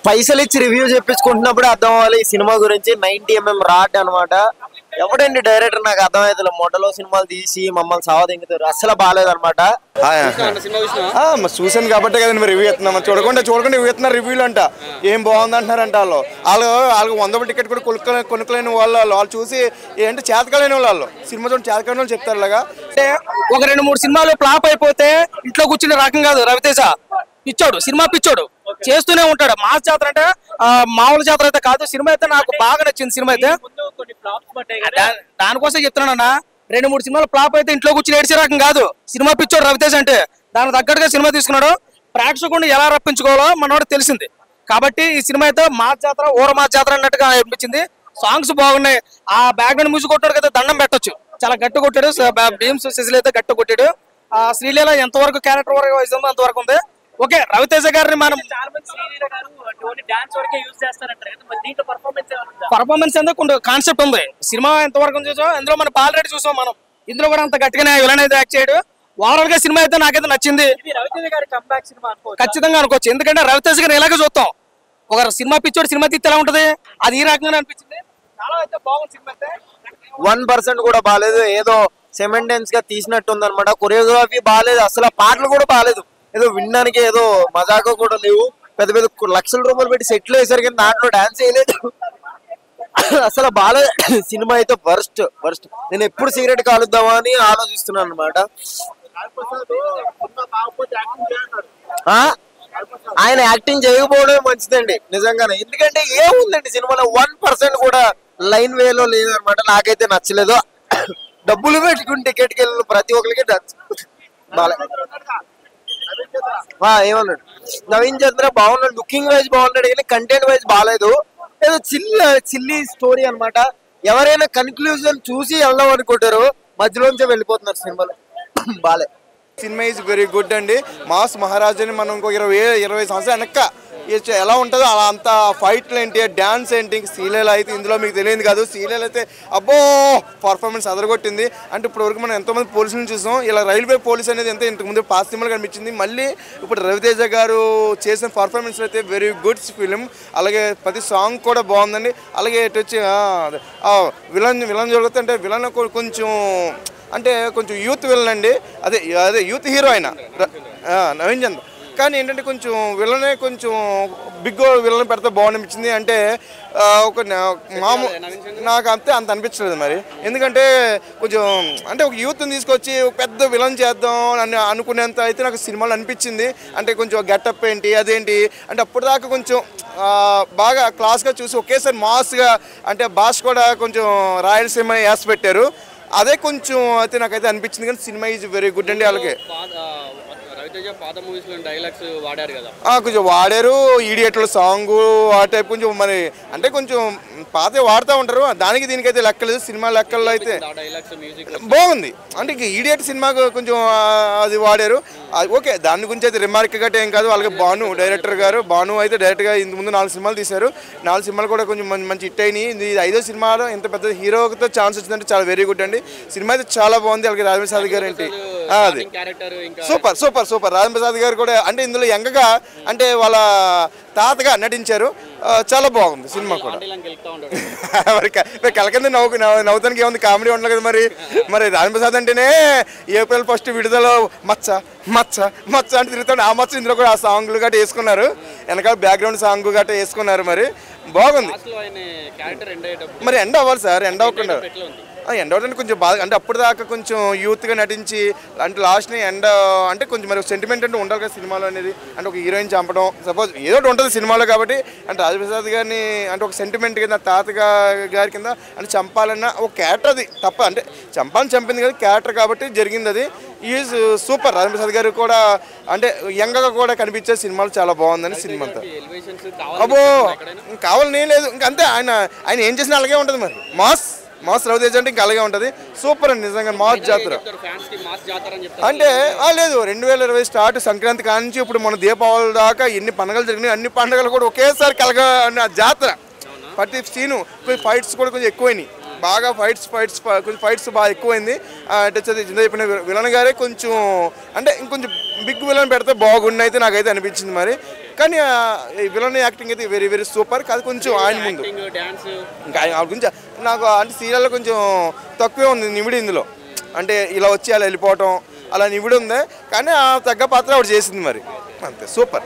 పైసలు ఇచ్చి రివ్యూ చెప్పించుకుంటున్నప్పుడు అర్థం అవ్వాలి ఈ సినిమా గురించి. 90mm రాడ్ అనమాట. ఎవడండి డైరెక్టర్ నాకు అర్థమైతే మొదలో సినిమాలు తీసి మమ్మల్ని సావదింగుతారు. అసలు బాగాలేదన్నమాట. చూసాను కాబట్టి కదండి మీరు రివ్యూ ఇస్తున్నాం. చూడకుండా రివ్యూ ఇస్తున్నారు. రివ్యూలు అంట ఏం బాగుంది అంటున్నారంట. వాళ్ళు 100 టికెట్ కూడా కొనుక్కలేని వాళ్ళు చూసి ఏంటంటే చేతకలేని వాళ్ళు సినిమా చూడండి చేతకలేని వాళ్ళు చెప్తారు. ఇలాగా ఒక 2-3 సినిమాలు ఫ్లాప్ అయిపోతే ఇంట్లో కూర్చునే రకం కాదు రవితేజ. పిచ్చోడు, సినిమా పిచ్చోడు, చేస్తూనే ఉంటాడు. మాస్ జాతర అంటే మామూలు జాతర అయితే కాదు. సినిమా అయితే నాకు బాగా నచ్చింది. సినిమా అయితే దానికోసం చెప్తున్నానన్నా. 2-3 సినిమాలు ఫ్లాప్ అయితే ఇంట్లో కూర్చుని ఏడ్చే రకం కాదు. సినిమా పిచ్చోడు రవితేజ అంటే. దానికి తగ్గట్టుగా సినిమా తీసుకున్నాడు. ప్రేక్షకుడిని ఎలా రప్పించుకోవాలో మనోడు తెలిసింది. కాబట్టి ఈ సినిమా అయితే మాస్ జాతర, ఊర మాస్ జాతర అన్నట్టుగా అనిపించింది. సాంగ్స్ బాగున్నాయి. ఆ బ్యాక్గ్రౌండ్ మ్యూజిక్ కొట్టాడు కదా, దండం పెట్టొచ్చు. చాలా గట్టి కొట్టాడు. భీమ్స్ సిజిల్ అయితే గట్టి కొట్టాడు. శ్రీలీల ఎంతవరకు క్యారెక్టర్ వరకు వయసు అంతవరకు ఉంది. ఓకే, రవితేజ గారిని మనం పర్ఫార్మెన్స్ ఎందుకు కొన్ని కాన్సెప్ట్ ఉంది. సినిమా ఎంతవరకు చూసాం, ఇందులో మనం ఆల్రెడీ చూసాం. మనం ఇందులో కూడా అంత గట్టిగానే విలన్ అయితే యాక్ట్ చేయడు. ఓవరాల్ గా సినిమా అయితే నాకైతే నచ్చింది. ఖచ్చితంగా అనుకోవచ్చు. ఎందుకంటే రవితేజ గారిని ఇలాగే చూస్తాం. ఒక సినిమా పిచ్చోడు సినిమా తీస్తే ఎలా ఉంటది, అది ఈ రకంగానే అనిపించింది. చాలా అయితే బాగుంది సినిమా అయితే. 1% కూడా బాగాలేదు. ఏదో సెమెంటెన్స్ గా తీసినట్టు ఉంది అనమాట. కొరియోగ్రఫీ బాగాలేదు. అసలు పాటలు కూడా బాగాలేదు. ఏదో వినడానికి ఏదో మజాగా కూడా లేవు. పెద్ద పెద్ద లక్షల రూపాయలు పెట్టి సెట్లు వేసారు కానీ దాంట్లో డాన్స్ వేయలేదు. అసలు బాగాలేదు సినిమా అయితే. వర్స్ట్. నేను ఎప్పుడు సిగరెట్ కాలుద్దామా అని ఆలోచిస్తున్నాను అనమాట. ఆయన యాక్టింగ్ చేయకపోవడమే మంచిదండి నిజంగానే. ఎందుకంటే ఏముందండి సినిమాలో 1% కూడా లైన్ వేలో లేదనమాట. నాకైతే నచ్చలేదు. డబ్బులు పెట్టుకుని టికెట్కి వెళ్ళిన ప్రతి ఒక్కరికి ఏమన్నాడు నవీన్ చంద్ర బాగున్నాడు. లుకింగ్ వైజ్ బాగున్నాడు కానీ కంటెంట్ వైజ్ బాగాలేదు. ఏదో చిల్లీ స్టోరీ అనమాట. ఎవరైనా కన్క్లూజన్ చూసి వెళ్దాం అనుకుంటారు, మధ్యలోంచే వెళ్ళిపోతున్నారు సినిమాలో. బాలే సినిమా ఈజ్ వెరీ గుడ్ అండి. మాస్ మహారాజుని మనం ఇంకో 20 సంవత్సరాలు వెనక్క ఎలా ఉంటుందో అలా అంత ఫైట్లు ఏంటి, డ్యాన్స్ ఏంటి. శ్రీలీల అయితే ఇందులో మీకు తెలియదు కాదు. శ్రీలీల అయితే అబ్బో పర్ఫార్మెన్స్ అదరగొట్టింది. అంటే ఇప్పుడు వరకు మనం ఎంతోమంది పోలీసులను చూసాం. ఇలా రైల్వే పోలీస్ అనేది ఎంత ఇంతకుముందు పాత సినిమాలు కనిపించింది. మళ్ళీ ఇప్పుడు రవితేజ గారు చేసిన పర్ఫార్మెన్స్ అయితే వెరీ గుడ్ ఫిలిం. అలాగే ప్రతి సాంగ్ కూడా బాగుందండి. అలాగే ఇటు వచ్చి విలన్ జరుగుతుంది. అంటే విలన్ కొంచెం యూత్ విలన్ అండి. అదే యూత్ హీరో ఆయన నవీన్ చంద్ర. కానీ ఏంటంటే కొంచెం విలనే కొంచెం బిగ్ విలన్ పెడితే బాగుంది. అంటే ఒక నాకు అంత అనిపించలేదు మరి. ఎందుకంటే కొంచెం అంటే ఒక యూత్ని తీసుకొచ్చి పెద్ద విలన్ చేద్దాం అని అనుకునేంత అయితే నాకు సినిమాలో అనిపించింది. అంటే కొంచెం గెటప్ ఏంటి అదేంటి అంటే అప్పటిదాకా కొంచెం బాగా క్లాస్గా చూసి ఒకేసారి మాస్గా అంటే భాష కూడా కొంచెం రాయలసీమ యాస పెట్టారు. అదే కొంచెం అయితే నాకైతే అనిపించింది. కానీ సినిమా ఈజ్ వెరీ గుడ్ అండి. అలాగే కొంచెం వాడారు. ఈడియట్ల సాంగ్ ఆ టైప్ కొంచెం మరి అంటే కొంచెం పాత వాడుతూ ఉంటారు. దానికి దీనికైతే లెక్కలేదు. సినిమా లెక్కల్లో అయితే బాగుంది. అంటే ఈడియట్ సినిమాకు కొంచెం అది వాడారు. ఓకే, దాని గురించి అయితే రిమార్క్ గట్ట ఏం కాదు. అలాగే డైరెక్టర్ గారు అయితే డైరెక్ట్గా ఇంత ముందు 4 సినిమాలు తీశారు. 4 సినిమాలు కూడా కొంచెం మంచి హిట్ అయినాయి. ఇది 5వ సినిమాలో ఇంత పెద్ద హీరోతో ఛాన్స్ వచ్చిందంటే చాలా వెరీ గుడ్ అండి. సినిమా అయితే చాలా బాగుంది. అలాగే రాజమౌళి గారు ఏంటి అది సూపర్. రాజమౌళి గారు కూడా అంటే ఇందులో యంగగా అంటే వాళ్ళ తాతగా నటించారు. చాలా బాగుంది సినిమా కూడా. కలకంది నవ్వుతానికి ఏముంది, కామెడీ ఉండదు కదా. మరి రాజమౌళి అంటేనే ఏప్రిల్ 1 విడుదల మచ్చ అంటే తిరుగుతాడు. ఆ మచ్చ ఇందులో కూడా ఆ సాంగ్లు గట్రా వేసుకున్నారు. వెనకాల బ్యాక్గ్రౌండ్ సాంగ్ గట్రా వేసుకున్నారు. మరి బాగుంది. మరి ఎండ్ అవ్వాలి సార్, ఎండ్ అవ్వకుండా ఎండ్ అవుట్ అంటే కొంచెం బాగా అంటే అప్పుడు దాకా కొంచెం యూత్గా నటించి అంటే లాస్ట్ని ఎండ్ అంటే కొంచెం మరి సెంటిమెంట్ అంటే ఉండాలి కదా సినిమాలో అనేది. అంటే ఒక హీరోయిన్ చంపడం సపోజ్ ఏదో ఒకటి ఉంటుంది సినిమాలో. కాబట్టి అంటే రాజప్రసాద్ గారిని అంటే ఒక సెంటిమెంట్ కింద గారి కింద అంటే చంపాలన్న ఒక క్యారెక్టర్ అది తప్ప అంటే చంపింది కదా క్యారెక్టర్ కాబట్టి జరిగింది. అది ఈజ్ సూపర్. రాజప్రసాద్ గారు కూడా అంటే యంగ్గా కూడా కనిపించే సినిమాలు చాలా బాగుందని సినిమా అంతా. అబ్బో కావాలని లేదు ఇంకా అంతే. ఆయన ఏం చేసినా అలాగే ఉంటుంది. మరి మాస్ రవితేజ అంటే ఇంకా అలాగే ఉంటుంది. సూపర్ అండి నిజంగా. మాస్ జాతర అంటే లేదు 2020 స్టార్ట్ సంక్రాంతి కానించి ఇప్పుడు మన దీపావళి దాకా ఎన్ని పండుగలు జరిగినాయి. అన్ని పండుగలు కూడా ఒకేసారి జాతర. ప్రతి సీను ఫైట్స్ కూడా కొంచెం ఎక్కువైనాయి. బాగా కొంచెం ఫైట్స్ బాగా ఎక్కువైంది. అంటే చెప్పిన విలన్ గారే కొంచెం అంటే ఇంకొంచెం బిగ్ విలన్ పెడితే బాగుండి అయితే నాకైతే అనిపించింది. మరి కానీ విలన్ యాక్టింగ్ అయితే వెరీ వెరీ సూపర్. కాదు కొంచెం ఆయన ముందు ఇంకా ఆయన గురించి నాకు అంటే సీరియల్లో కొంచెం తక్కువే ఉంది నిమిడి ఇందులో. అంటే ఇలా వచ్చి అలా వెళ్ళిపోవటం అలా నిమిడి ఉంది, కానీ ఆ తగ్గ పాత్ర ఆవిడ చేసింది మరి అంతే సూపర్.